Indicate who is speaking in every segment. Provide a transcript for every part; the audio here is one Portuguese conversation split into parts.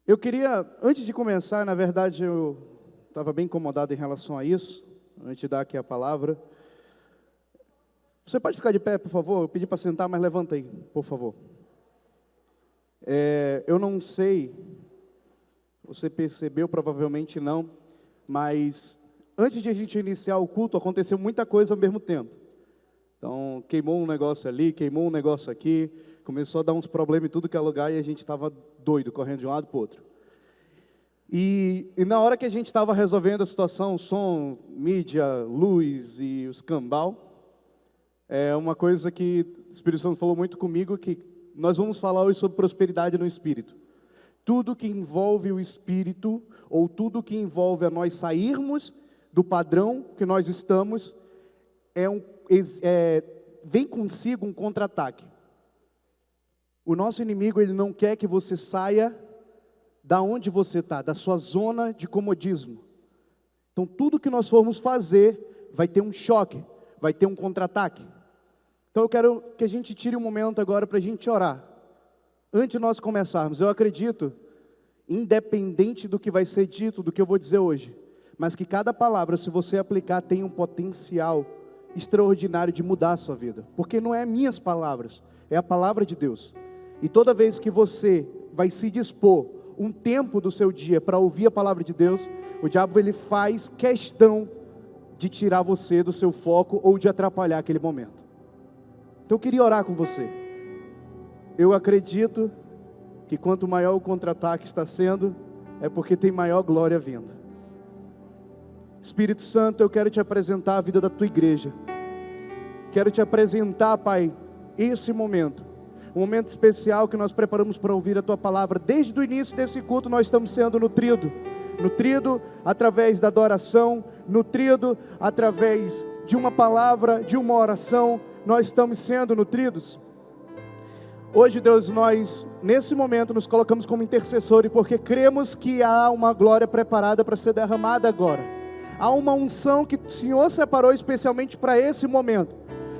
Speaker 1: Eu queria, antes de começar, na verdade eu estava bem incomodado em relação a isso, antes de dar aqui a palavra. Você pode ficar de pé, por favor? Eu pedi para sentar, mas levanta aí, por favor. Eu não sei, você percebeu, provavelmente não, mas antes de a gente iniciar o culto, aconteceu muita coisa ao mesmo tempo. Então, queimou um negócio ali, queimou um negócio aqui, começou a dar uns problemas em tudo que é lugar e a gente estava doido, correndo de um lado para o outro. E na hora que a gente estava resolvendo a situação, som, mídia, luz e os cambal, uma coisa que o Espírito Santo falou muito comigo, que nós vamos falar hoje sobre prosperidade no Espírito. Tudo que envolve o Espírito, ou tudo que envolve a nós sairmos do padrão que nós estamos, vem consigo um contra-ataque. O nosso inimigo, ele não quer que você saia da onde você está, da sua zona de comodismo. Então tudo que nós formos fazer, vai ter um choque, vai ter um contra-ataque. Então eu quero que a gente tire um momento agora para a gente orar. Antes de nós começarmos, eu acredito, independente do que vai ser dito, do que eu vou dizer hoje, mas que cada palavra, se você aplicar, tem um potencial extraordinário de mudar a sua vida. Porque não é minhas palavras, é a palavra de Deus. E toda vez que você vai se dispor um tempo do seu dia para ouvir a palavra de Deus, o diabo ele faz questão de tirar você do seu foco ou de atrapalhar aquele momento. Então eu queria orar com você. Eu acredito que quanto maior o contra-ataque está sendo, é porque tem maior glória vindo. Espírito Santo, eu quero te apresentar a vida da tua igreja. Quero te apresentar, Pai, esse momento. Um momento especial que nós preparamos para ouvir a tua palavra. Desde o início desse culto nós estamos sendo nutridos através da adoração, nutrido através de uma palavra, de uma oração, nós estamos sendo nutridos. Hoje, Deus, nós nesse momento nos colocamos como intercessores, porque cremos que há uma glória preparada para ser derramada agora. Há uma unção que o Senhor separou especialmente para esse momento.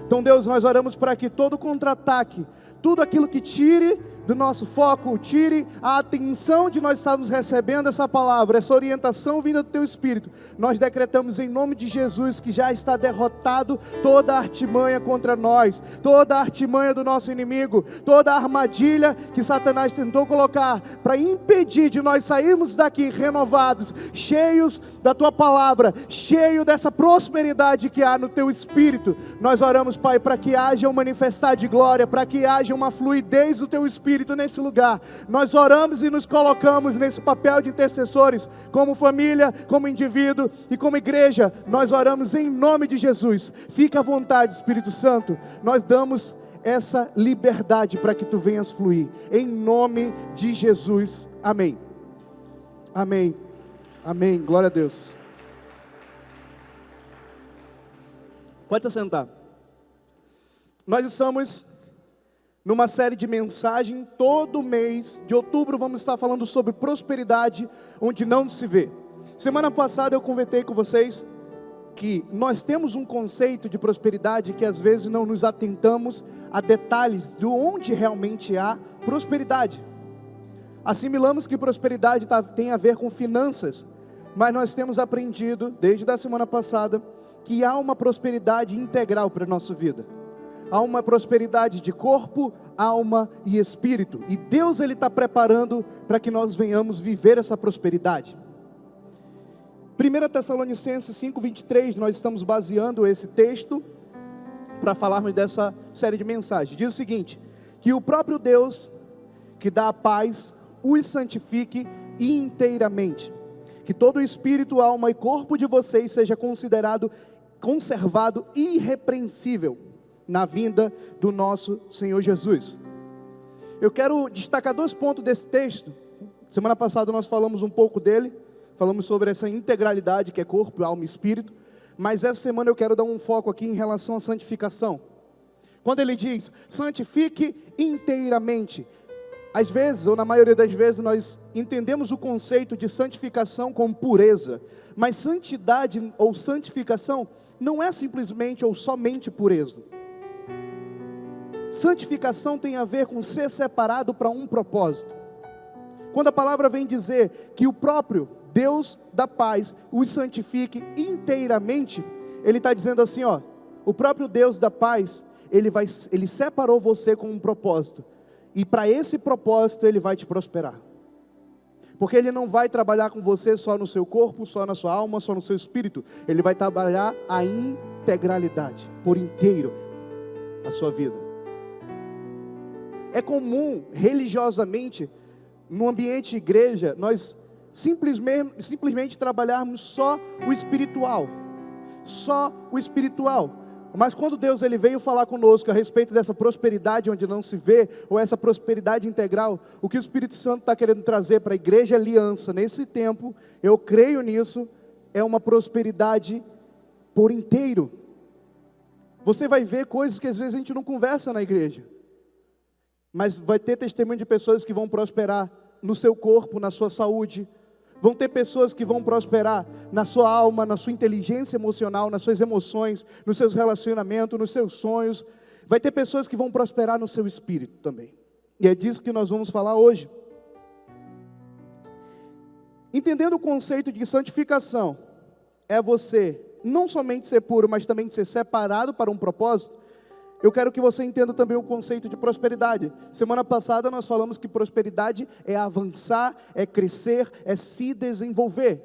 Speaker 1: Então, Deus, nós oramos para que todo contra-ataque, tudo aquilo que tire do nosso foco, tire a atenção de nós estarmos recebendo essa palavra, essa orientação vinda do Teu Espírito, nós decretamos em nome de Jesus que já está derrotado toda a artimanha contra nós, toda a artimanha do nosso inimigo, toda a armadilha que Satanás tentou colocar para impedir de nós sairmos daqui renovados, cheios da Tua palavra, cheio dessa prosperidade que há no Teu Espírito. Nós oramos, Pai, para que haja um manifestar de glória, para que haja uma fluidez do Teu Espírito nesse lugar. Nós oramos e nos colocamos nesse papel de intercessores, como família, como indivíduo e como igreja. Nós oramos em nome de Jesus. Fica à vontade, Espírito Santo. Nós damos essa liberdade para que Tu venhas fluir, em nome de Jesus, amém. Amém, amém, glória a Deus. Pode se assentar. Nós estamos numa série de mensagem, todo mês de outubro vamos estar falando sobre prosperidade onde não se vê. Semana passada eu conversei com vocês que nós temos um conceito de prosperidade que às vezes não nos atentamos a detalhes de onde realmente há prosperidade. Assimilamos que prosperidade tem a ver com finanças, mas nós temos aprendido desde a semana passada que há uma prosperidade integral para a nossa vida. Há uma prosperidade de corpo, alma e espírito. E Deus ele está preparando para que nós venhamos viver essa prosperidade. 1 Tessalonicenses 5:23, nós estamos baseando esse texto para falarmos dessa série de mensagens. Diz o seguinte: que o próprio Deus que dá a paz os santifique inteiramente. Que todo o espírito, alma e corpo de vocês seja conservado irrepreensível na vinda do nosso Senhor Jesus. Eu quero destacar 2 pontos desse texto. Semana passada nós falamos um pouco dele, falamos sobre essa integralidade que é corpo, alma e espírito, mas essa semana eu quero dar um foco aqui em relação à santificação. Quando ele diz, santifique inteiramente, às vezes, ou na maioria das vezes, nós entendemos o conceito de santificação como pureza, mas santidade ou santificação não é simplesmente ou somente pureza. Santificação tem a ver com ser separado para um propósito. Quando a palavra vem dizer que o próprio Deus da paz os santifique inteiramente, Ele está dizendo assim, ó, o próprio Deus da paz, Ele separou você com um propósito, e para esse propósito Ele vai te prosperar. Porque Ele não vai trabalhar com você só no seu corpo, só na sua alma, só no seu espírito. Ele vai trabalhar a integralidade, por inteiro, a sua vida. É comum, religiosamente, no ambiente de igreja, nós simplesmente trabalharmos só o espiritual. Só o espiritual. Mas quando Deus ele veio falar conosco a respeito dessa prosperidade onde não se vê, ou essa prosperidade integral, o que o Espírito Santo está querendo trazer para a Igreja Aliança nesse tempo, eu creio nisso, é uma prosperidade por inteiro. Você vai ver coisas que às vezes a gente não conversa na igreja, mas vai ter testemunho de pessoas que vão prosperar no seu corpo, na sua saúde. Vão ter pessoas que vão prosperar na sua alma, na sua inteligência emocional, nas suas emoções, nos seus relacionamentos, nos seus sonhos. Vai ter pessoas que vão prosperar no seu espírito também. E é disso que nós vamos falar hoje. Entendendo o conceito de santificação, é você não somente ser puro, mas também ser separado para um propósito. Eu quero que você entenda também o conceito de prosperidade. Semana passada nós falamos que prosperidade é avançar, é crescer, é se desenvolver.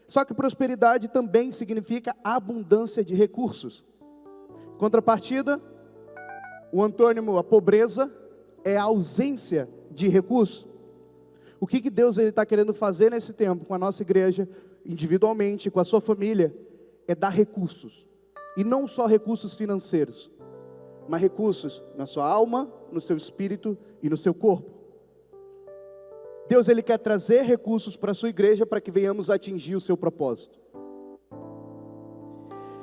Speaker 1: Só que prosperidade também significa abundância de recursos. Contrapartida, o antônimo, a pobreza, é a ausência de recursos. O que Deus está querendo fazer nesse tempo com a nossa igreja, individualmente, com a sua família, é dar recursos. E não só recursos financeiros, mas recursos na sua alma, no seu espírito e no seu corpo. Deus ele quer trazer recursos para a sua igreja para que venhamos atingir o seu propósito.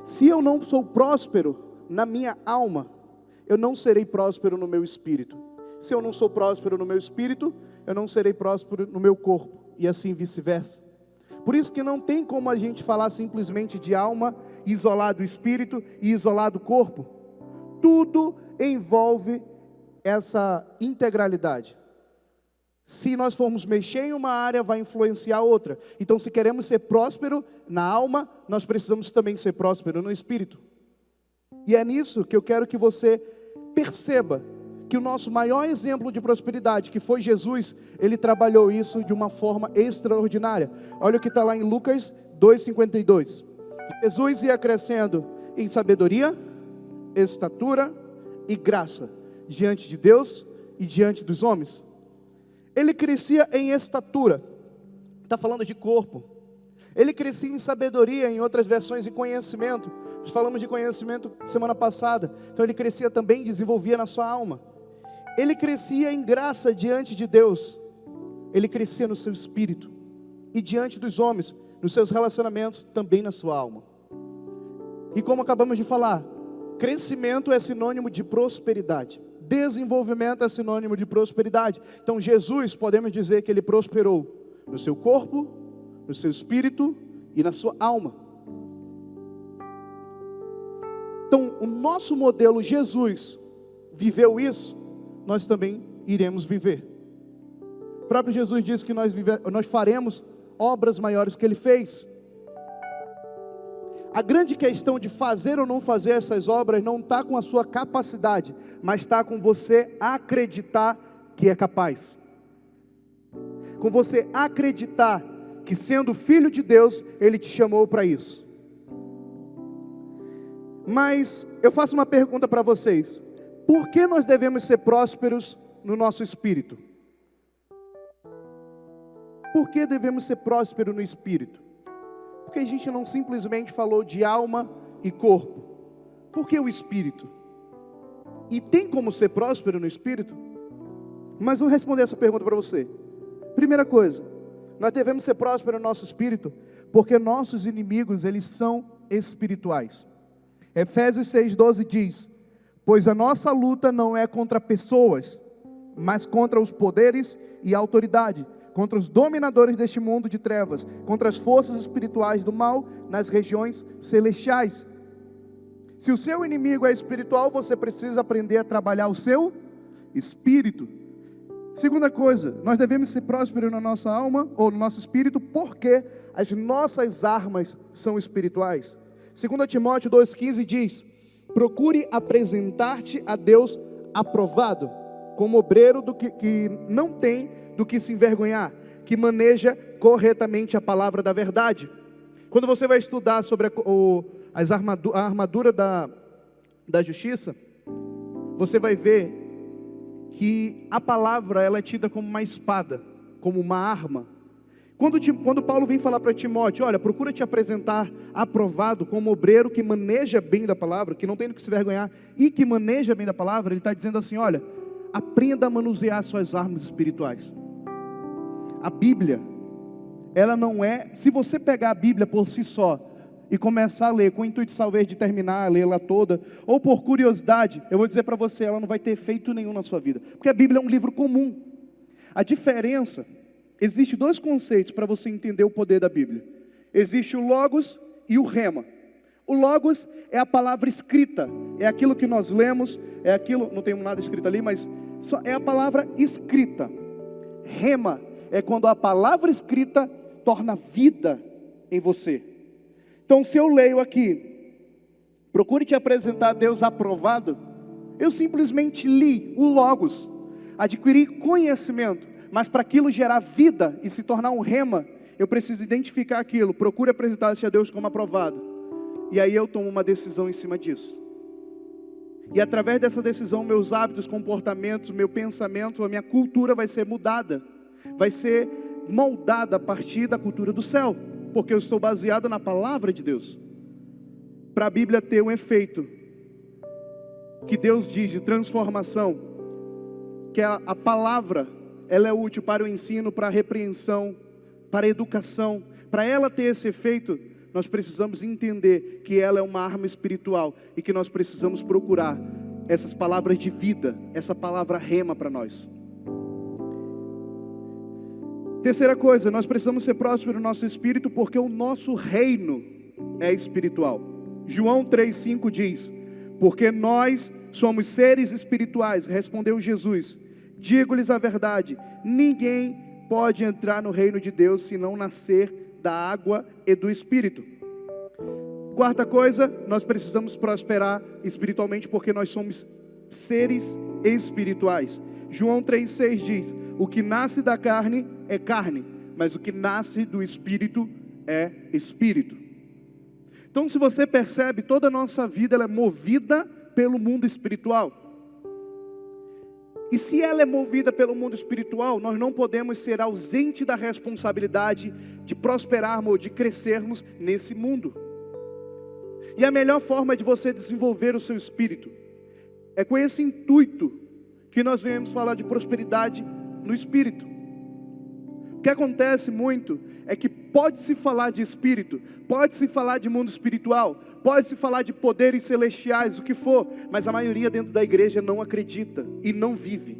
Speaker 1: Se eu não sou próspero na minha alma, eu não serei próspero no meu espírito. Se eu não sou próspero no meu espírito, eu não serei próspero no meu corpo, e assim vice-versa. Por isso que não tem como a gente falar simplesmente de alma, isolar do espírito e isolar do corpo. Tudo envolve essa integralidade. Se nós formos mexer em uma área, vai influenciar outra. Então, se queremos ser próspero na alma, nós precisamos também ser próspero no espírito. E é nisso que eu quero que você perceba que o nosso maior exemplo de prosperidade, que foi Jesus, ele trabalhou isso de uma forma extraordinária. Olha o que está lá em Lucas 2,52. Jesus ia crescendo em sabedoria, estatura e graça diante de Deus e diante dos homens. Ele crescia em estatura, está falando de corpo. Ele crescia em sabedoria, em outras versões em conhecimento. Nós falamos de conhecimento semana passada. Então ele crescia também, desenvolvia na sua alma. Ele crescia em graça diante de Deus. Ele crescia no seu espírito e diante dos homens, nos seus relacionamentos, também na sua alma. E como acabamos de falar, crescimento é sinônimo de prosperidade. Desenvolvimento é sinônimo de prosperidade. Então Jesus, podemos dizer que ele prosperou no seu corpo, no seu espírito e na sua alma. Então o nosso modelo Jesus viveu isso, nós também iremos viver. O próprio Jesus disse que nós faremos obras maiores que ele fez. A grande questão de fazer ou não fazer essas obras não está com a sua capacidade, mas está com você acreditar que é capaz. Com você acreditar que sendo filho de Deus, Ele te chamou para isso. Mas eu faço uma pergunta para vocês. Por que nós devemos ser prósperos no nosso espírito? Por que devemos ser prósperos no espírito? Porque a gente não simplesmente falou de alma e corpo. Por que o espírito? E tem como ser próspero no espírito? Mas vou responder essa pergunta para você. Primeira coisa, nós devemos ser prósperos no nosso espírito, porque nossos inimigos, eles são espirituais. Efésios 6,12 diz: pois a nossa luta não é contra pessoas, mas contra os poderes e autoridade, contra os dominadores deste mundo de trevas, contra as forças espirituais do mal nas regiões celestiais. Se o seu inimigo é espiritual, você precisa aprender a trabalhar o seu espírito. Segunda coisa, nós devemos ser prósperos na nossa alma ou no nosso espírito, porque as nossas armas são espirituais. 2 Timóteo 2,15 diz: procure apresentar-te a Deus aprovado, como obreiro que não tem do que se envergonhar, que maneja corretamente a palavra da verdade. Quando você vai estudar sobre a armadura da justiça, você vai ver que a palavra ela é tida como uma espada, como uma arma. Quando Paulo vem falar para Timóteo, olha, procura te apresentar aprovado como obreiro que maneja bem da palavra, que não tem do que se vergonhar e que maneja bem da palavra, ele está dizendo assim, olha, aprenda a manusear suas armas espirituais. A Bíblia, ela não é, se você pegar a Bíblia por si só e começar a ler com o intuito talvez de terminar, a lê-la toda, ou por curiosidade, eu vou dizer para você, ela não vai ter efeito nenhum na sua vida, porque a Bíblia é um livro comum. A diferença, existe dois conceitos para você entender o poder da Bíblia. Existe o Logos e o Rema. O Logos é a palavra escrita, é aquilo que nós lemos, é aquilo, não tem nada escrito ali, mas é a palavra escrita. Rema é quando a palavra escrita torna vida em você. Então, se eu leio aqui, procure te apresentar a Deus aprovado, eu simplesmente li o Logos, adquiri conhecimento, mas para aquilo gerar vida e se tornar um rema, eu preciso identificar aquilo, procure apresentar-se a Deus como aprovado, e aí eu tomo uma decisão em cima disso. E através dessa decisão, meus hábitos, comportamentos, meu pensamento, a minha cultura vai ser mudada, vai ser moldada a partir da cultura do céu, porque eu estou baseado na palavra de Deus. Para a Bíblia ter um efeito que Deus diz de transformação, que a palavra, ela é útil para o ensino, para a repreensão, para a educação. Para ela ter esse efeito, nós precisamos entender que ela é uma arma espiritual e que nós precisamos procurar essas palavras de vida, essa palavra rema para nós. Terceira coisa, nós precisamos ser prósperos no nosso espírito porque o nosso reino é espiritual. João 3,5 diz: porque nós somos seres espirituais, respondeu Jesus, digo-lhes a verdade, ninguém pode entrar no reino de Deus se não nascer da água e do Espírito. Quarta coisa, nós precisamos prosperar espiritualmente porque nós somos seres espirituais. João 3,6 diz: o que nasce da carne é carne, mas o que nasce do Espírito é Espírito. Então, se você percebe, toda a nossa vida ela é movida pelo mundo espiritual. E se ela é movida pelo mundo espiritual, nós não podemos ser ausentes da responsabilidade de prosperarmos ou de crescermos nesse mundo. E a melhor forma de você desenvolver o seu espírito é com esse intuito que nós viemos falar de prosperidade no espírito. O que acontece muito é que pode-se falar de espírito, pode-se falar de mundo espiritual, pode-se falar de poderes celestiais, o que for, mas a maioria dentro da igreja não acredita e não vive.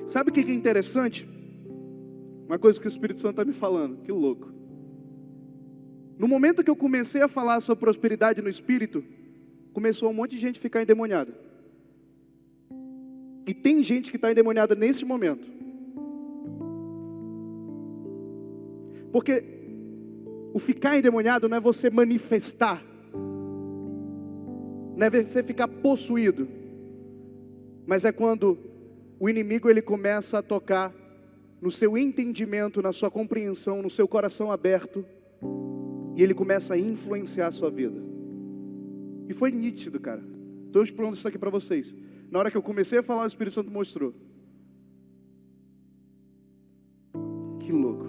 Speaker 1: Sabe o que é interessante? Uma coisa que o Espírito Santo está me falando, que louco. No momento que eu comecei a falar sobre prosperidade no espírito, começou um monte de gente a ficar endemoniada. E tem gente que está endemoniada nesse momento. Porque o ficar endemoniado não é você manifestar, não é você ficar possuído, mas é quando o inimigo ele começa a tocar no seu entendimento, na sua compreensão, no seu coração aberto, e ele começa a influenciar a sua vida. E foi nítido, cara. Estou explorando isso aqui para vocês. Na hora que eu comecei a falar, o Espírito Santo mostrou. Que louco.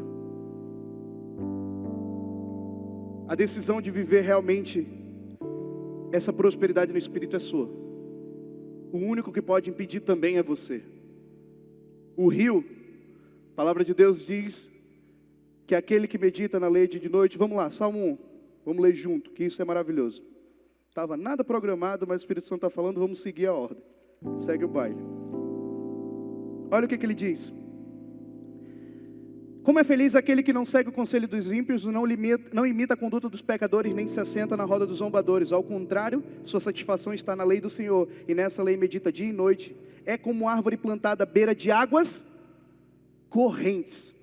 Speaker 1: A decisão de viver realmente essa prosperidade no Espírito é sua. O único que pode impedir também é você. O rio, a palavra de Deus diz que aquele que medita na lei de noite, vamos lá, Salmo 1, vamos ler junto, que isso é maravilhoso. Estava nada programado, mas o Espírito Santo está falando, vamos seguir a ordem. Segue o baile. Olha o que ele diz. Como é feliz aquele que não segue o conselho dos ímpios, não imita a conduta dos pecadores, nem se assenta na roda dos zombadores. Ao contrário, sua satisfação está na lei do Senhor, e nessa lei medita dia e noite. É como árvore plantada à beira de águas correntes.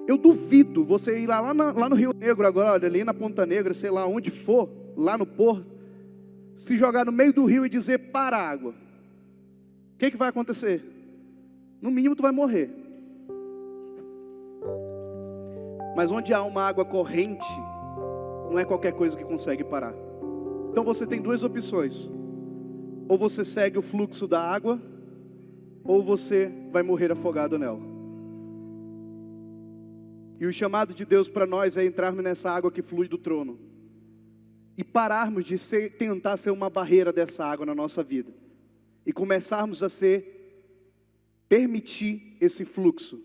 Speaker 1: Eu duvido você ir lá no Rio Negro agora, olha, ali na Ponta Negra, sei lá onde for, lá no porto, se jogar no meio do rio e dizer para a água. O que vai acontecer? No mínimo tu vai morrer. Mas onde há uma água corrente, não é qualquer coisa que consegue parar. Então você tem duas opções. Ou você segue o fluxo da água, ou você vai morrer afogado nela. E o chamado de Deus para nós é entrarmos nessa água que flui do trono. E pararmos de tentar ser uma barreira dessa água na nossa vida. E começarmos a permitir esse fluxo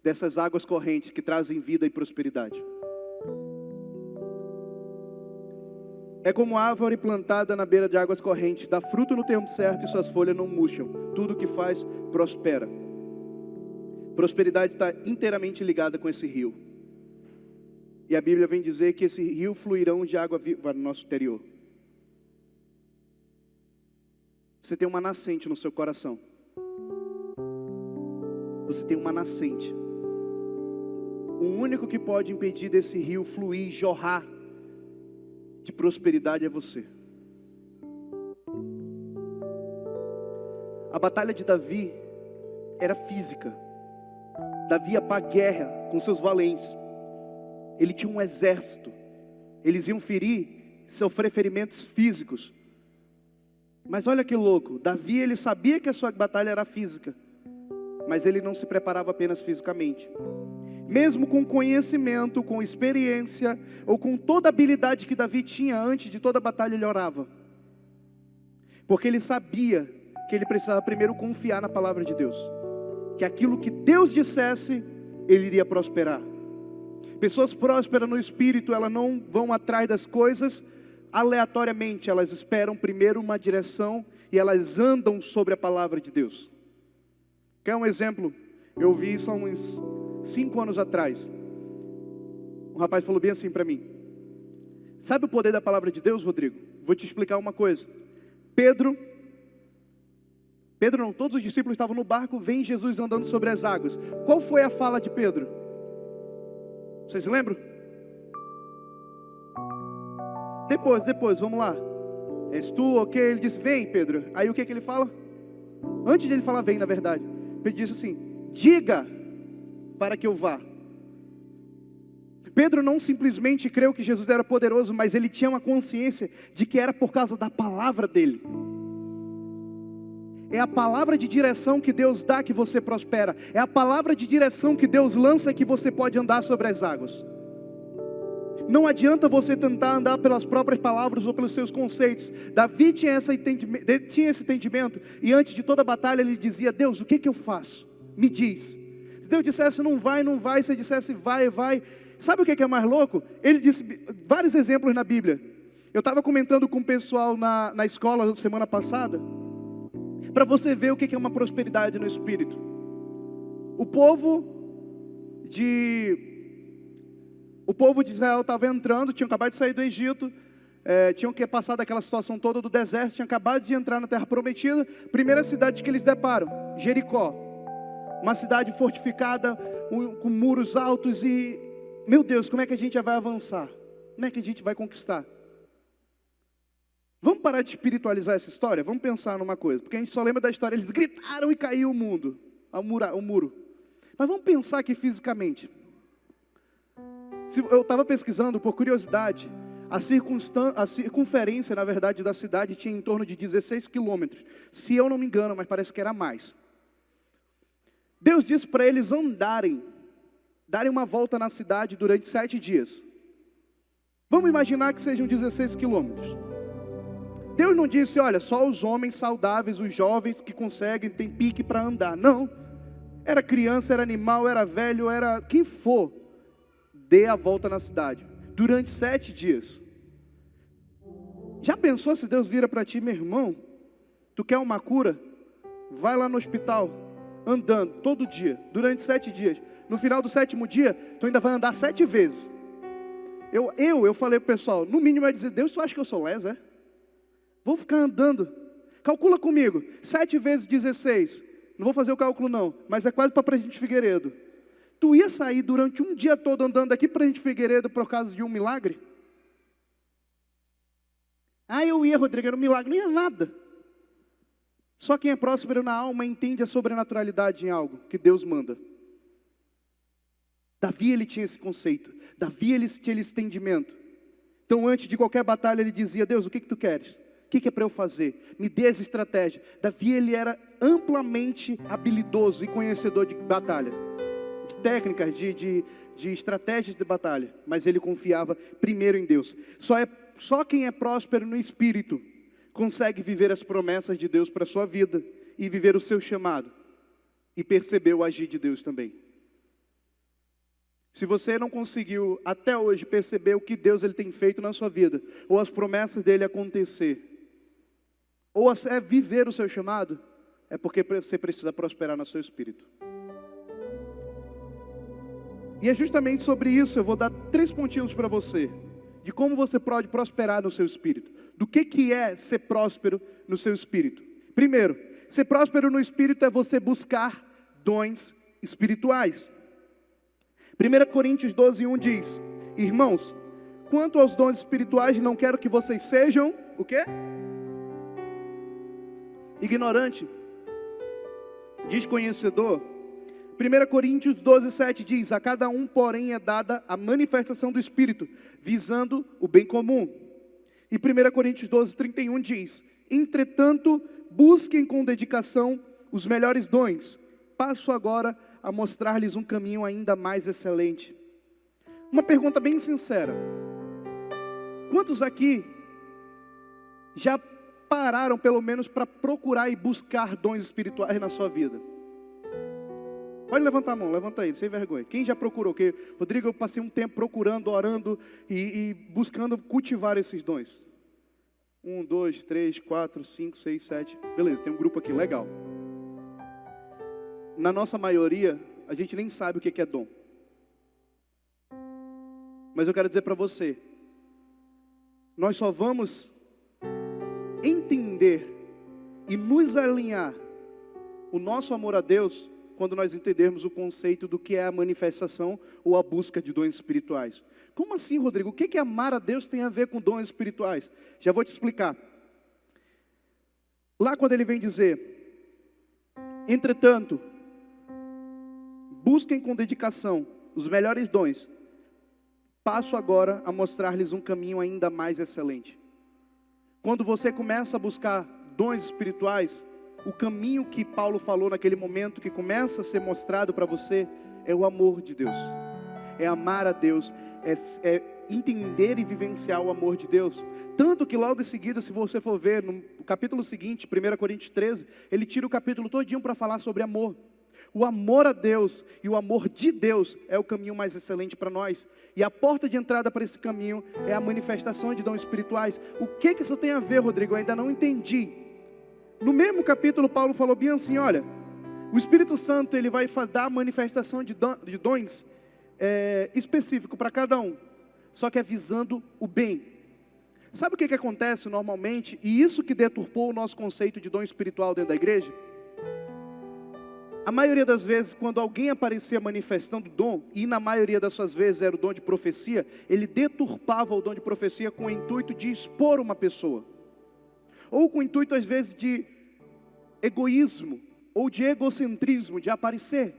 Speaker 1: dessas águas correntes que trazem vida e prosperidade. É como árvore plantada na beira de águas correntes, dá fruto no tempo certo e suas folhas não murcham. Tudo que faz prospera. Prosperidade está inteiramente ligada com esse rio. E a Bíblia vem dizer que esse rio fluirão de água viva no nosso interior. Você tem uma nascente no seu coração. Você tem uma nascente. O único que pode impedir desse rio fluir, jorrar de prosperidade é você. A batalha de Davi era física. Davi ia para a guerra com seus valentes. Ele tinha um exército. Eles iam sofrer ferimentos físicos. Mas olha que louco, Davi ele sabia que a sua batalha era física. Mas ele não se preparava apenas fisicamente. Mesmo com conhecimento, com experiência, ou com toda a habilidade que Davi tinha antes de toda a batalha, ele orava. Porque ele sabia que ele precisava primeiro confiar na palavra de Deus. Que aquilo que Deus dissesse, ele iria prosperar. Pessoas prósperas no espírito, elas não vão atrás das coisas aleatoriamente. Elas esperam primeiro uma direção e elas andam sobre a palavra de Deus. Quer um exemplo? Eu vi isso há uns 5 anos atrás. Um rapaz falou bem assim para mim. Sabe o poder da palavra de Deus, Rodrigo? Vou te explicar uma coisa. Pedro não, todos os discípulos estavam no barco, vem Jesus andando sobre as águas. Qual foi a fala de Pedro? Vocês lembram? Depois, vamos lá. És tu, ok? Ele disse, vem Pedro. Aí o que ele fala? Antes de ele falar vem, na verdade, Pedro disse assim, diga para que eu vá. Pedro não simplesmente creu que Jesus era poderoso, mas ele tinha uma consciência de que era por causa da palavra dele. É a palavra de direção que Deus dá que você prospera. É a palavra de direção que Deus lança que você pode andar sobre as águas. Não adianta você tentar andar pelas próprias palavras ou pelos seus conceitos. Davi tinha esse entendimento. E antes de toda a batalha ele dizia, Deus, o que eu faço? Me diz. Se Deus dissesse não vai. Se ele dissesse vai. Sabe o que é mais louco? Ele disse vários exemplos na Bíblia. Eu estava comentando com o pessoal na escola semana passada. Para você ver o que é uma prosperidade no espírito. O povo de Israel estava entrando, tinham acabado de sair do Egito, tinham que passar daquela situação toda do deserto, tinham acabado de entrar na terra prometida. Primeira cidade que eles deparam, Jericó. Uma cidade fortificada, com muros altos e... Meu Deus, como é que a gente vai avançar? Como é que a gente vai conquistar? Vamos parar de espiritualizar essa história? Vamos pensar numa coisa, porque a gente só lembra da história, eles gritaram e caiu o muro. Mas vamos pensar aqui fisicamente. Eu estava pesquisando por curiosidade, a circunferência, na verdade, da cidade tinha em torno de 16 quilômetros. Se eu não me engano, mas parece que era mais. Deus disse para eles darem uma volta na cidade durante 7 dias. Vamos imaginar que sejam 16 quilômetros. Deus não disse, olha, só os homens saudáveis, os jovens que conseguem, tem pique para andar. Não. Era criança, era animal, era velho, era quem for. Dê a volta na cidade. Durante 7 dias. Já pensou se Deus vira para ti, meu irmão? Tu quer uma cura? Vai lá no hospital. andando, todo dia, durante 7 dias. No final do 7º dia, tu ainda vai andar 7 vezes. Eu falei pro pessoal, no mínimo é dizer, Deus, tu acha que eu sou lesa, é? Vou ficar andando. Calcula comigo, 7 vezes 16. Não vou fazer o cálculo não, mas é quase para Presidente Figueiredo. Tu ia sair durante um dia todo andando aqui para Presidente Figueiredo por causa de um milagre? Eu ia, Rodrigo, era um milagre, não ia nada. Só quem é próspero na alma entende a sobrenaturalidade em algo que Deus manda. Davi, ele tinha esse conceito. Davi, ele tinha esse entendimento. Então, antes de qualquer batalha, ele dizia, Deus, o que tu queres? O que é para eu fazer? Me dê essa estratégia. Davi, ele era amplamente habilidoso e conhecedor de batalha. De técnicas, de estratégias de batalha. Mas ele confiava primeiro em Deus. Só quem é próspero no espírito consegue viver as promessas de Deus para a sua vida e viver o seu chamado e perceber o agir de Deus também. Se você não conseguiu até hoje perceber o que Deus ele tem feito na sua vida, ou as promessas dele acontecer, ou é viver o seu chamado, é porque você precisa prosperar no seu espírito. E é justamente sobre isso, eu vou dar 3 pontinhos para você, de como você pode prosperar no seu espírito. Do que é ser próspero no seu espírito? Primeiro, ser próspero no espírito é você buscar dons espirituais. 1 Coríntios 12:1 diz, irmãos, quanto aos dons espirituais, não quero que vocês sejam, o quê? Ignorante, desconhecedor. 1 Coríntios 12:7 diz, a cada um, porém, é dada a manifestação do Espírito, visando o bem comum. E 1 Coríntios 12:31 diz, entretanto, busquem com dedicação os melhores dons. Passo agora a mostrar-lhes um caminho ainda mais excelente. Uma pergunta bem sincera. Quantos aqui já pararam pelo menos para procurar e buscar dons espirituais na sua vida? Pode levantar a mão, levanta aí, sem vergonha. Quem já procurou? Porque, Rodrigo, eu passei um tempo procurando, orando e buscando cultivar esses dons. 1, 2, 3, 4, 5, 6, 7. Beleza, tem um grupo aqui, legal. Na nossa maioria, a gente nem sabe o que é dom. Mas eu quero dizer para você, nós só vamos entender e nos alinhar o nosso amor a Deus quando nós entendermos o conceito do que é a manifestação ou a busca de dons espirituais. Como assim, Rodrigo? O que amar a Deus tem a ver com dons espirituais? Já vou te explicar. Lá quando ele vem dizer, entretanto, busquem com dedicação os melhores dons. Passo agora a mostrar-lhes um caminho ainda mais excelente. Quando você começa a buscar dons espirituais, o caminho que Paulo falou naquele momento, que começa a ser mostrado para você, é o amor de Deus. É amar a Deus, é entender e vivenciar o amor de Deus. Tanto que logo em seguida, se você for ver no capítulo seguinte, 1 Coríntios 13, ele tira o capítulo todinho para falar sobre amor. O amor a Deus e o amor de Deus é o caminho mais excelente para nós. E a porta de entrada para esse caminho é a manifestação de dons espirituais. O que isso tem a ver, Rodrigo? Eu ainda não entendi. No mesmo capítulo, Paulo falou bem assim, olha, o Espírito Santo ele vai dar a manifestação de dons específico para cada um, só que é visando o bem. Sabe o que acontece normalmente, e isso que deturpou o nosso conceito de dom espiritual dentro da igreja? A maioria das vezes, quando alguém aparecia manifestando dom, e na maioria das suas vezes era o dom de profecia, ele deturpava o dom de profecia com o intuito de expor uma pessoa. Ou com o intuito às vezes de egoísmo, ou de egocentrismo, de aparecer.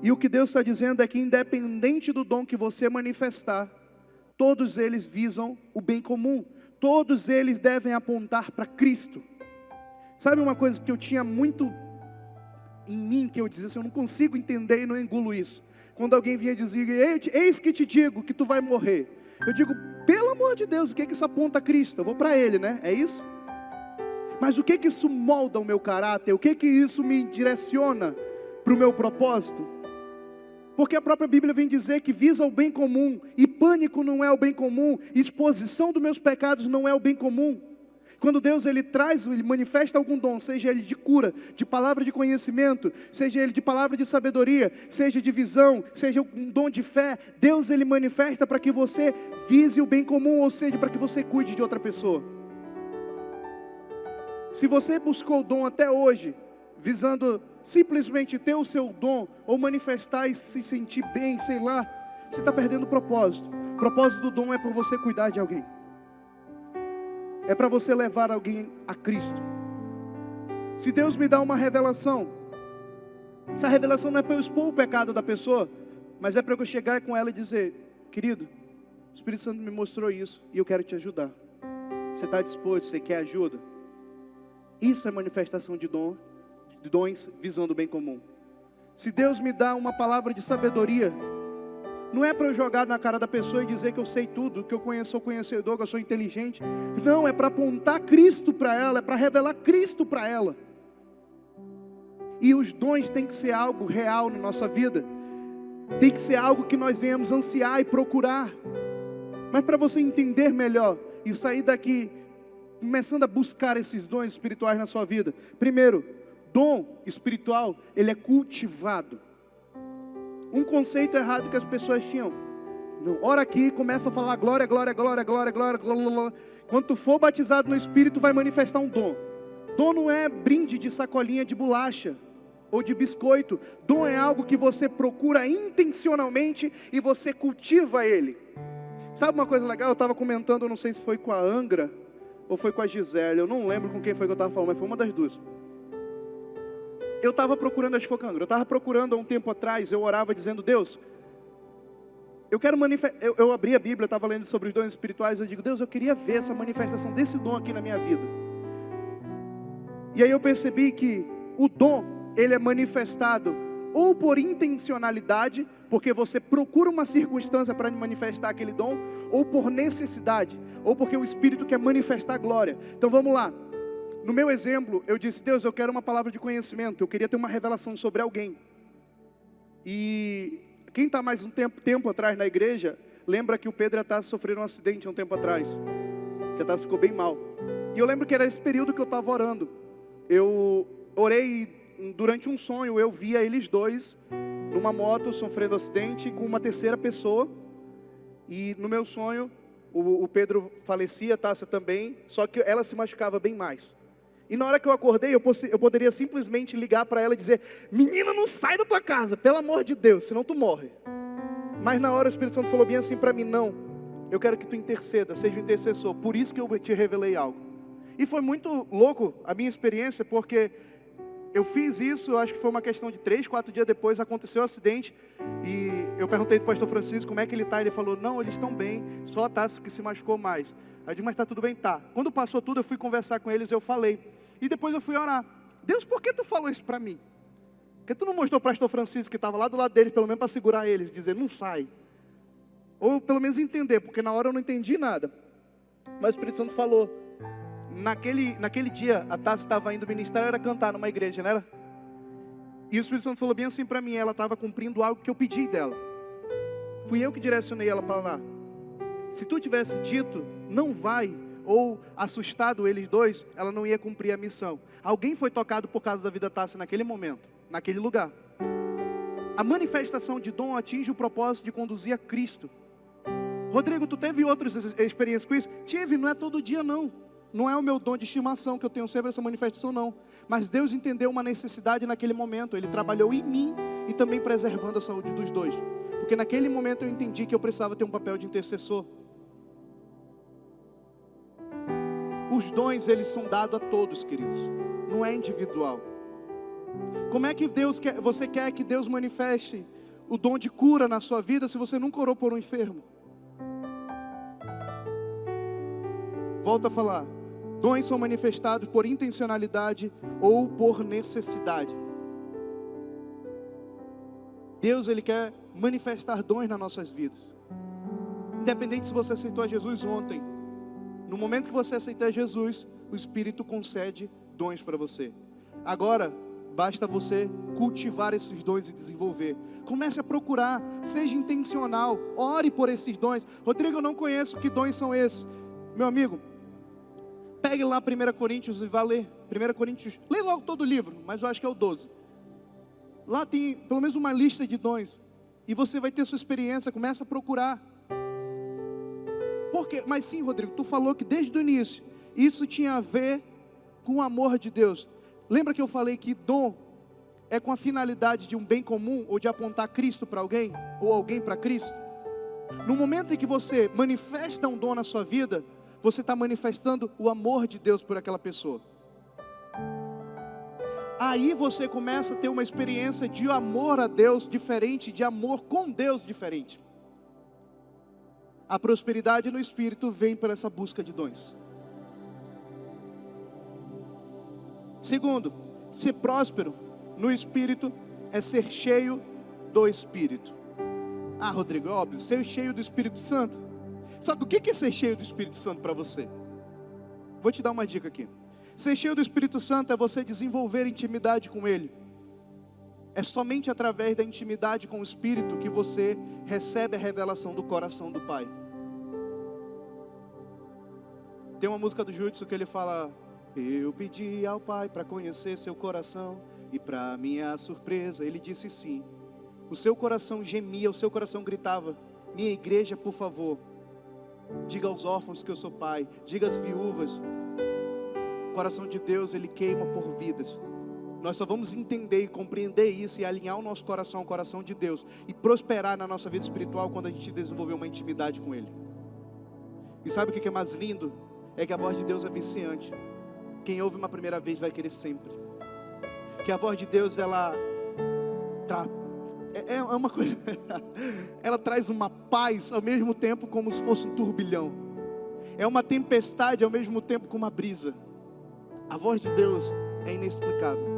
Speaker 1: E o que Deus está dizendo é que independente do dom que você manifestar, todos eles visam o bem comum, todos eles devem apontar para Cristo. Sabe uma coisa que eu tinha muito em mim, que eu dizia assim, eu não consigo entender e não engulo isso. Quando alguém vinha dizer, eis que te digo que tu vai morrer. Eu digo, pelo amor de Deus, o que isso aponta a Cristo? Eu vou para Ele, né? É isso? Mas o que isso molda o meu caráter? O que isso me direciona para o meu propósito? Porque a própria Bíblia vem dizer que visa o bem comum, e pânico não é o bem comum, exposição dos meus pecados não é o bem comum. Quando Deus ele manifesta algum dom, seja ele de cura, de palavra de conhecimento, seja ele de palavra de sabedoria, seja de visão, seja um dom de fé, Deus ele manifesta para que você vise o bem comum, ou seja, para que você cuide de outra pessoa. Se você buscou o dom até hoje, visando simplesmente ter o seu dom, ou manifestar e se sentir bem, sei lá, você está perdendo o propósito. O propósito do dom é para você cuidar de alguém. É para você levar alguém a Cristo. Se Deus me dá uma revelação, essa revelação não é para eu expor o pecado da pessoa, mas é para eu chegar com ela e dizer: querido, o Espírito Santo me mostrou isso e eu quero te ajudar. Você está disposto? Você quer ajuda? Isso é manifestação de dons visando o bem comum. Se Deus me dá uma palavra de sabedoria, não é para eu jogar na cara da pessoa e dizer que eu sei tudo, que eu sou conhecedor, que eu sou inteligente. Não, é para apontar Cristo para ela, é para revelar Cristo para ela. E os dons têm que ser algo real na nossa vida. Tem que ser algo que nós venhamos ansiar e procurar. Mas para você entender melhor e sair daqui começando a buscar esses dons espirituais na sua vida. Primeiro, dom espiritual, ele é cultivado. Um conceito errado que as pessoas tinham: não, ora aqui, começa a falar glória, glória, glória, glória, glória, glória. Quando tu for batizado no Espírito, vai manifestar um dom. Dom não é brinde de sacolinha de bolacha ou de biscoito. Dom é algo que você procura intencionalmente e você cultiva ele. Sabe uma coisa legal? Eu estava comentando, eu não sei se foi com a Angra ou foi com a Gisele, eu não lembro com quem foi que eu estava falando, mas foi uma das duas. Eu estava procurando, acho que foi com a Angra, eu estava procurando há um tempo atrás, eu orava dizendo: Deus, eu quero manifestar. Eu abri a Bíblia, eu estava lendo sobre os dons espirituais, eu digo: Deus, eu queria ver essa manifestação desse dom aqui na minha vida. E aí eu percebi que o dom, ele é manifestado ou por intencionalidade, porque você procura uma circunstância para manifestar aquele dom, ou por necessidade, ou porque o Espírito quer manifestar a glória. Então vamos lá. No meu exemplo, eu disse: Deus, eu quero uma palavra de conhecimento, eu queria ter uma revelação sobre alguém. E quem está mais um tempo atrás na igreja, lembra que o Pedro e a Tassi sofreram um acidente há um tempo atrás, que a Tassi ficou bem mal. E eu lembro que era esse período que eu estava orando. Eu orei durante um sonho, eu via eles dois numa moto sofrendo acidente com uma terceira pessoa. E no meu sonho, o Pedro falecia, a Tassi também, só que ela se machucava bem mais. E na hora que eu acordei, eu poderia simplesmente ligar para ela e dizer: menina, não sai da tua casa, pelo amor de Deus, senão tu morre. Mas na hora o Espírito Santo falou bem assim para mim: não, eu quero que tu interceda, seja um intercessor, por isso que eu te revelei algo. E foi muito louco a minha experiência, porque eu fiz isso, eu acho que foi uma questão de 3, 4 dias depois, aconteceu o acidente, e eu perguntei para o pastor Francisco como é que ele está, ele falou: não, eles estão bem, só a Tassi que se machucou mais. Aí eu disse: mas está tudo bem? Tá. Quando passou tudo, eu fui conversar com eles, eu falei, e depois eu fui orar: Deus, por que tu falou isso para mim? Porque tu não mostrou para o pastor Francisco, que estava lá do lado deles, pelo menos para segurar eles, dizer: não sai, ou pelo menos entender, porque na hora eu não entendi nada. Mas o Espírito Santo falou. Naquele dia, a Tassi estava indo ministrar, era cantar numa igreja, não era? E o Espírito Santo falou bem assim para mim: ela estava cumprindo algo que eu pedi dela. Fui eu que direcionei ela para lá. Se tu tivesse dito, não vai, ou assustado eles dois, ela não ia cumprir a missão. Alguém foi tocado por causa da vida da Tassi naquele momento, naquele lugar. A manifestação de dom atinge o propósito de conduzir a Cristo. Rodrigo, tu teve outras experiências com isso? Tive, não é todo dia não. Não é o meu dom de estimação que eu tenho sempre essa manifestação, não. Mas Deus entendeu uma necessidade naquele momento. Ele trabalhou em mim e também preservando a saúde dos dois. Porque naquele momento eu entendi que eu precisava ter um papel de intercessor. Os dons, eles são dados a todos, queridos. Não é individual. Como é que você quer que Deus manifeste o dom de cura na sua vida se você nunca orou por um enfermo? Volto a falar. Dons são manifestados por intencionalidade ou por necessidade. Deus, Ele quer manifestar dons nas nossas vidas. Independente se você aceitou a Jesus ontem. No momento que você aceitar Jesus, o Espírito concede dons para você. Agora, basta você cultivar esses dons e desenvolver. Comece a procurar, seja intencional, ore por esses dons. Rodrigo, eu não conheço que dons são esses. Meu amigo, Pegue lá 1 Coríntios e vá ler. 1 Coríntios, lê logo todo o livro, mas eu acho que é o 12. Lá tem pelo menos uma lista de dons. E você vai ter sua experiência, começa a procurar. Por quê? Mas sim, Rodrigo, tu falou que desde o início, isso tinha a ver com o amor de Deus. Lembra que eu falei que dom é com a finalidade de um bem comum, ou de apontar Cristo para alguém, ou alguém para Cristo? No momento em que você manifesta um dom na sua vida, você está manifestando o amor de Deus por aquela pessoa. Aí você começa a ter uma experiência de amor a Deus diferente, de amor com Deus diferente. A prosperidade no Espírito vem por essa busca de dons. Segundo, ser próspero no Espírito é ser cheio do Espírito. Ah, Rodrigo, é óbvio, ser cheio do Espírito Santo. Sabe o que é ser cheio do Espírito Santo para você? Vou te dar uma dica aqui. Ser cheio do Espírito Santo é você desenvolver intimidade com Ele. É somente através da intimidade com o Espírito que você recebe a revelação do coração do Pai. Tem uma música do Judson que ele fala: eu pedi ao Pai para conhecer seu coração, e para minha surpresa Ele disse sim. O seu coração gemia, o seu coração gritava: minha igreja, por favor, diga aos órfãos que eu sou pai, diga às viúvas. O coração de Deus, Ele queima por vidas. Nós só vamos entender e compreender isso e alinhar o nosso coração ao coração de Deus e prosperar na nossa vida espiritual quando a gente desenvolver uma intimidade com Ele. E sabe o que é mais lindo? É que a voz de Deus é viciante. Quem ouve uma primeira vez vai querer sempre. Que a voz de Deus, ela é uma coisa, ela traz uma paz ao mesmo tempo como se fosse um turbilhão. É uma tempestade ao mesmo tempo com uma brisa. A voz de Deus é inexplicável.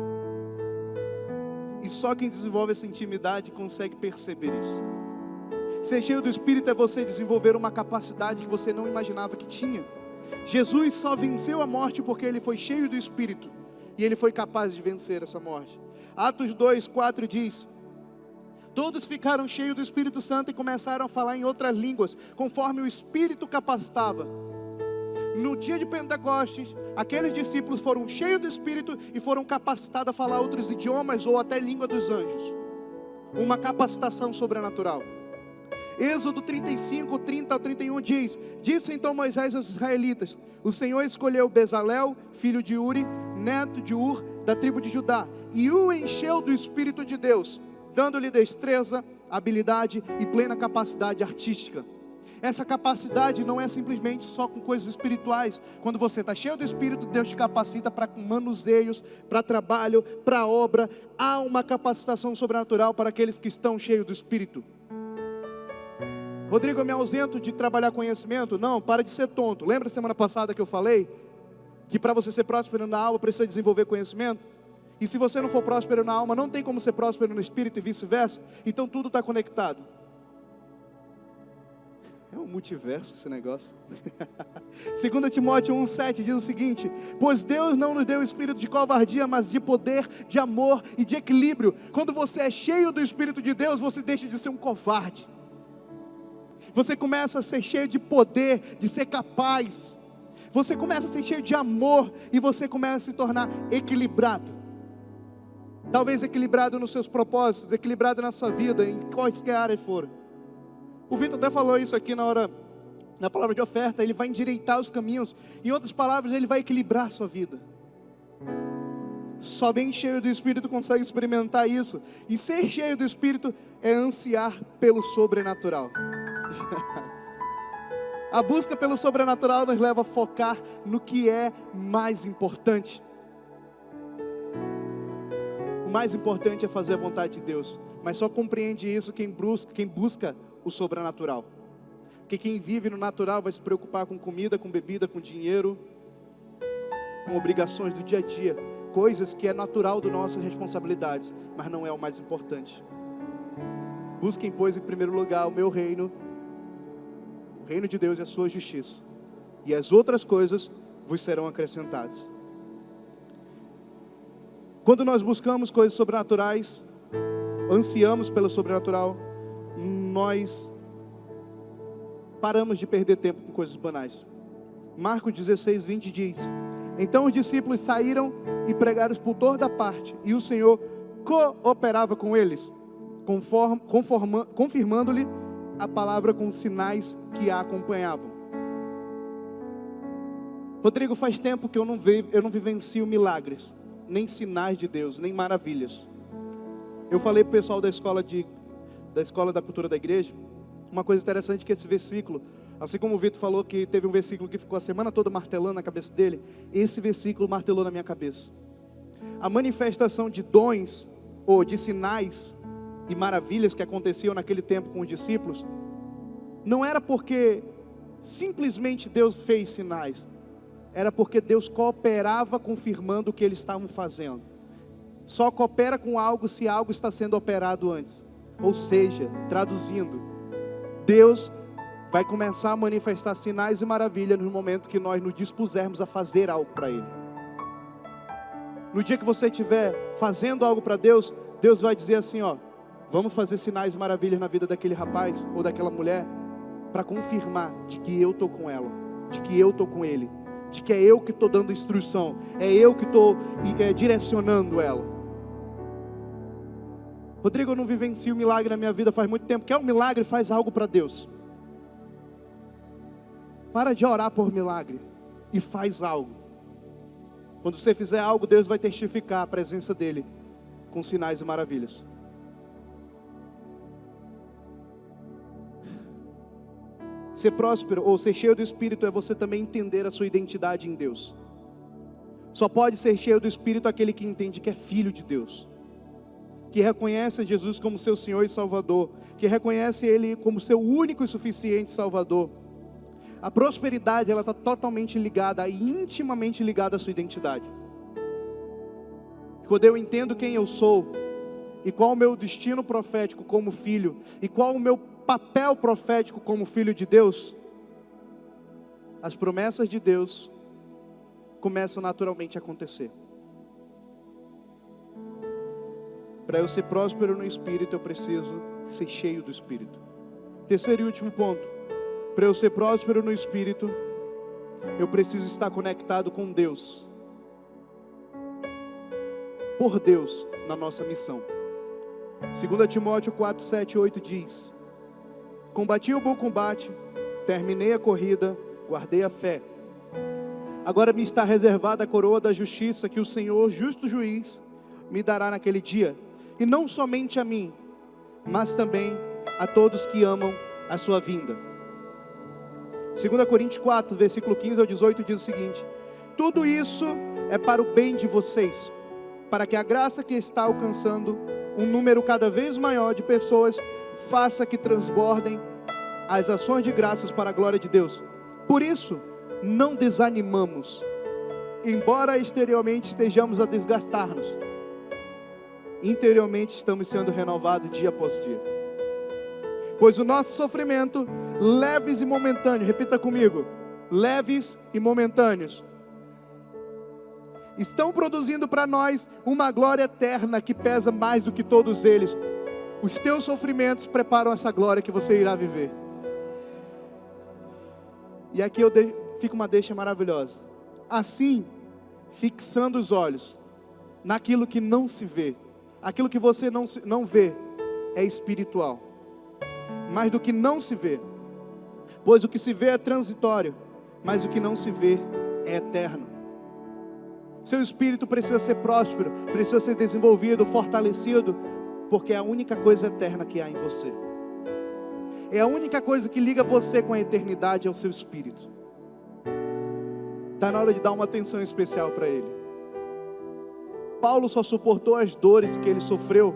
Speaker 1: E só quem desenvolve essa intimidade consegue perceber isso. Ser cheio do Espírito é você desenvolver uma capacidade que você não imaginava que tinha. Jesus só venceu a morte porque Ele foi cheio do Espírito. E Ele foi capaz de vencer essa morte. Atos 2:4 diz: todos ficaram cheios do Espírito Santo e começaram a falar em outras línguas, conforme o Espírito capacitava. No dia de Pentecostes, aqueles discípulos foram cheios do Espírito e foram capacitados a falar outros idiomas ou até língua dos anjos. Uma capacitação sobrenatural. Êxodo 35, 30 ao 31 diz: disse então Moisés aos israelitas: o Senhor escolheu Bezalel, filho de Uri, neto de Ur, da tribo de Judá, e o encheu do Espírito de Deus, dando-lhe destreza, habilidade e plena capacidade artística. Essa capacidade não é simplesmente só com coisas espirituais. Quando você está cheio do Espírito, Deus te capacita para manuseios, para trabalho, para obra. Há uma capacitação sobrenatural para aqueles que estão cheios do Espírito. Rodrigo, eu me ausento de trabalhar conhecimento? Não, para de ser tonto. Lembra semana passada que eu falei que para você ser próspero na alma precisa desenvolver conhecimento? E se você não for próspero na alma, não tem como ser próspero no Espírito e vice-versa. Então tudo está conectado. É um multiverso esse negócio. 2 Timóteo 1,7 diz o seguinte: pois Deus não nos deu espírito de covardia, mas de poder, de amor e de equilíbrio. Quando você é cheio do Espírito de Deus, você deixa de ser um covarde. Você começa a ser cheio de poder, de ser capaz. Você começa a ser cheio de amor e você começa a se tornar equilibrado. Talvez equilibrado nos seus propósitos, equilibrado na sua vida, em quaisquer área for. O Vitor até falou isso aqui na palavra de oferta. Ele vai endireitar os caminhos. Em outras palavras, ele vai equilibrar a sua vida. Só bem cheio do Espírito consegue experimentar isso. E ser cheio do Espírito é ansiar pelo sobrenatural. A busca pelo sobrenatural nos leva a focar no que é mais importante. O mais importante é fazer a vontade de Deus. Mas só compreende isso quem busca o sobrenatural. Porque quem vive no natural vai se preocupar com comida, com bebida, com dinheiro, com obrigações do dia a dia, coisas que é natural das nossas responsabilidades, mas não é o mais importante. Busquem, pois, em primeiro lugar o meu reino, o reino de Deus e a sua justiça, e as outras coisas vos serão acrescentadas. Quando nós buscamos coisas sobrenaturais, ansiamos pelo sobrenatural, nós paramos de perder tempo com coisas banais. Marcos 16, 20 diz: então os discípulos saíram e pregaram por toda parte, e o Senhor cooperava com eles, confirmando-lhe a palavra com os sinais que a acompanhavam. Rodrigo, faz tempo que eu não vivencio milagres, nem sinais de Deus, nem maravilhas. Eu falei para o pessoal da escola da cultura da igreja, uma coisa interessante que esse versículo, assim como o Vitor falou que teve um versículo que ficou a semana toda martelando na cabeça dele, esse versículo martelou na minha cabeça. A manifestação de dons, ou de sinais e maravilhas que aconteciam naquele tempo com os discípulos, não era porque simplesmente Deus fez sinais, era porque Deus cooperava confirmando o que eles estavam fazendo. Só coopera com algo se algo está sendo operado antes. Ou seja, traduzindo, Deus vai começar a manifestar sinais e maravilhas no momento que nós nos dispusermos a fazer algo para Ele. No dia que você estiver fazendo algo para Deus, Deus vai dizer assim, ó, vamos fazer sinais e maravilhas na vida daquele rapaz ou daquela mulher, para confirmar de que eu estou com ela, de que eu estou com ele, de que é eu que estou dando instrução, é eu que estou direcionando ela. Rodrigo, eu não vivencio um milagre na minha vida faz muito tempo. Quer um milagre? Faz algo para Deus. Para de orar por milagre e faz algo. Quando você fizer algo, Deus vai testificar a presença dEle com sinais e maravilhas. Ser próspero ou ser cheio do Espírito é você também entender a sua identidade em Deus. Só pode ser cheio do Espírito aquele que entende que é filho de Deus, que reconhece Jesus como seu Senhor e Salvador, que reconhece Ele como seu único e suficiente Salvador. A prosperidade, ela está totalmente ligada, intimamente ligada à sua identidade. Quando eu entendo quem eu sou, e qual o meu destino profético como filho, e qual o meu papel profético como filho de Deus, as promessas de Deus começam naturalmente a acontecer. Para eu ser próspero no Espírito, eu preciso ser cheio do Espírito. Terceiro e último ponto. Para eu ser próspero no Espírito, eu preciso estar conectado com Deus. Por Deus, na nossa missão. 2 Timóteo 4, 7 e 8 diz: combati o bom combate, terminei a corrida, guardei a fé. Agora me está reservada a coroa da justiça que o Senhor, justo juiz, me dará naquele dia. E não somente a mim, mas também a todos que amam a sua vinda. 2 Coríntios 4, versículo 15 ao 18 diz o seguinte: tudo isso é para o bem de vocês, para que a graça que está alcançando um número cada vez maior de pessoas faça que transbordem as ações de graças para a glória de Deus. Por isso, não desanimamos, embora exteriormente estejamos a desgastar-nos, interiormente estamos sendo renovados dia após dia. Pois o nosso sofrimento, leves e momentâneos, repita comigo, leves e momentâneos, estão produzindo para nós uma glória eterna que pesa mais do que todos eles. Os teus sofrimentos preparam essa glória que você irá viver. E aqui fica uma deixa maravilhosa. Assim, fixando os olhos naquilo que não se vê, aquilo que você não vê é espiritual, mais do que não se vê, pois o que se vê é transitório, mas o que não se vê é eterno. Seu espírito precisa ser próspero, precisa ser desenvolvido, fortalecido, porque é a única coisa eterna que há em você. É a única coisa que liga você com a eternidade, é o seu espírito. Está na hora de dar uma atenção especial para ele. Paulo só suportou as dores que ele sofreu,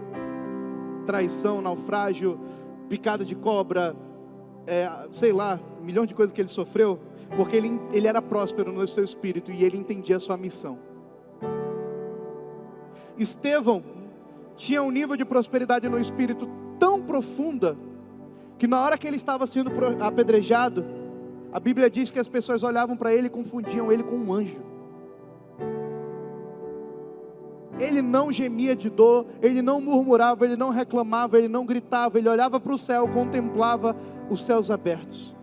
Speaker 1: traição, naufrágio, picada de cobra, sei lá, milhões de coisas que ele sofreu, porque ele era próspero no seu espírito e ele entendia a sua missão. Estevão tinha um nível de prosperidade no espírito tão profunda, que na hora que ele estava sendo apedrejado, a Bíblia diz que as pessoas olhavam para ele e confundiam ele com um anjo. Ele não gemia de dor, ele não murmurava, ele não reclamava, ele não gritava, ele olhava para o céu, contemplava os céus abertos.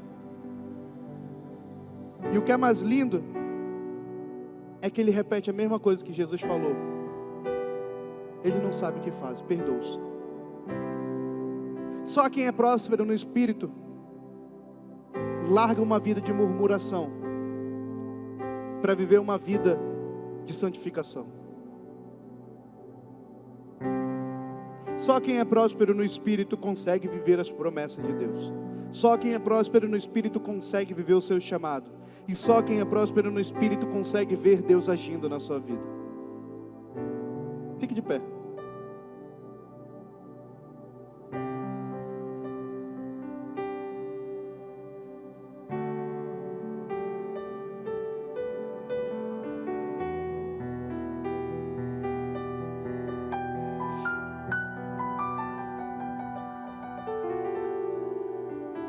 Speaker 1: E o que é mais lindo é que ele repete a mesma coisa que Jesus falou. Ele não sabe o que faz, perdoa-os. Só quem é próspero no espírito larga uma vida de murmuração para viver uma vida de santificação. Só quem é próspero no espírito consegue viver as promessas de Deus. Só quem é próspero no espírito consegue viver o seu chamado. E só quem é próspero no espírito consegue ver Deus agindo na sua vida. Fique de pé.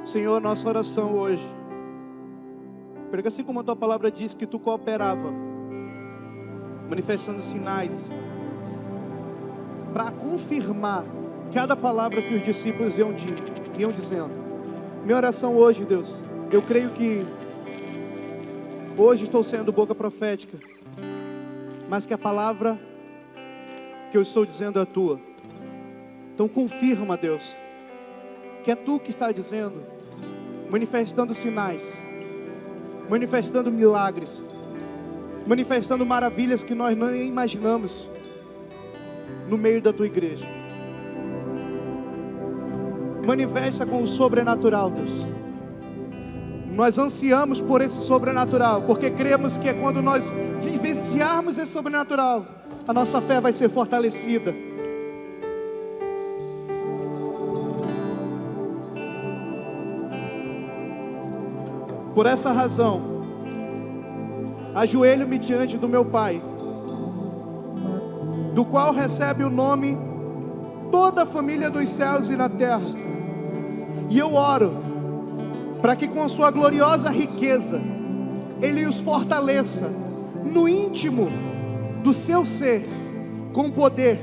Speaker 1: Senhor, nossa oração hoje, porque assim como a Tua palavra diz que Tu cooperava, manifestando sinais, para confirmar cada palavra que os discípulos iam dizendo. Minha oração hoje, Deus, eu creio que hoje estou sendo boca profética, mas que a palavra que eu estou dizendo é Tua. Então confirma, Deus, que é Tu que está dizendo, manifestando sinais, manifestando milagres, manifestando maravilhas que nós nem imaginamos no meio da Tua igreja. Manifesta com o sobrenatural, Deus. Nós ansiamos por esse sobrenatural, porque cremos que é quando nós vivenciarmos esse sobrenatural, a nossa fé vai ser fortalecida. Por essa razão, ajoelho-me diante do meu Pai, do qual recebe o nome toda a família dos céus e na terra. E eu oro para que com sua gloriosa riqueza Ele os fortaleça no íntimo do seu ser, com poder,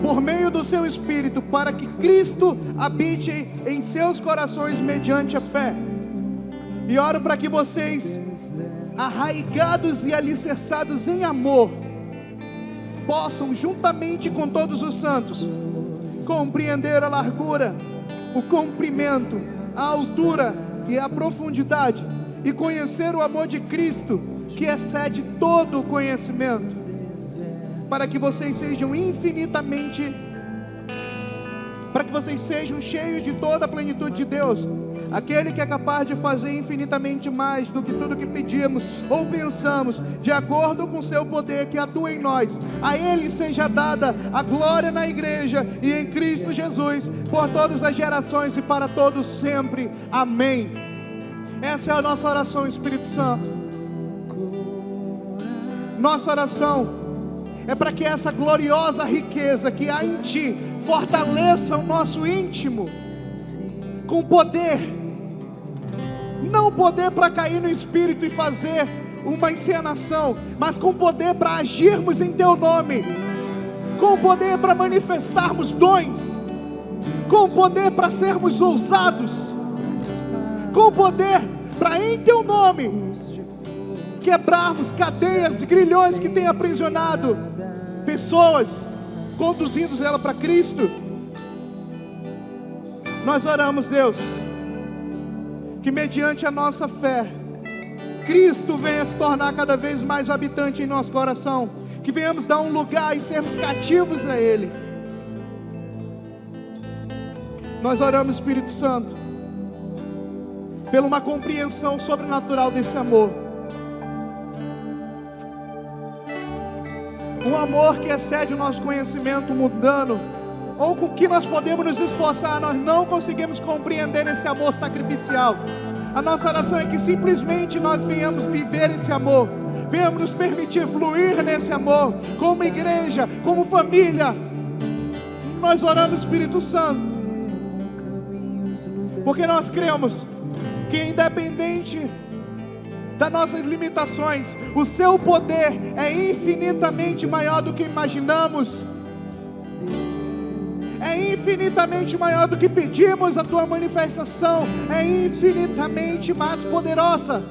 Speaker 1: por meio do seu Espírito, para que Cristo habite em seus corações mediante a fé. E oro para que vocês, arraigados e alicerçados em amor, possam, juntamente com todos os santos, compreender a largura, o comprimento, a altura e a profundidade, e conhecer o amor de Cristo, que excede todo o conhecimento, para que vocês sejam cheios de toda a plenitude de Deus, aquele que é capaz de fazer infinitamente mais do que tudo que pedimos ou pensamos, de acordo com o seu poder que atua em nós. A Ele seja dada a glória na igreja e em Cristo Jesus, por todas as gerações e para todos sempre. Amém. Essa é a nossa oração, Espírito Santo. Nossa oração é para que essa gloriosa riqueza que há em Ti fortaleça o nosso íntimo com poder, não poder para cair no Espírito e fazer uma encenação, mas com poder para agirmos em Teu nome, com poder para manifestarmos dons, com poder para sermos ousados, com poder para em Teu nome quebrarmos cadeias e grilhões que têm aprisionado pessoas, conduzindo ela para Cristo. Nós oramos, Deus, que mediante a nossa fé, Cristo venha se tornar cada vez mais habitante em nosso coração, que venhamos dar um lugar e sermos cativos a Ele. Nós oramos, Espírito Santo, pela uma compreensão sobrenatural desse amor, um amor que excede o nosso conhecimento mundano, ou com que nós podemos nos esforçar, nós não conseguimos compreender esse amor sacrificial. A nossa oração é que simplesmente nós venhamos viver esse amor, venhamos nos permitir fluir nesse amor, como igreja, como família. Nós oramos, Espírito Santo, porque nós cremos que independente das nossas limitações, o seu poder é infinitamente maior do que imaginamos, é infinitamente maior do que pedimos. A tua manifestação é infinitamente mais poderosa.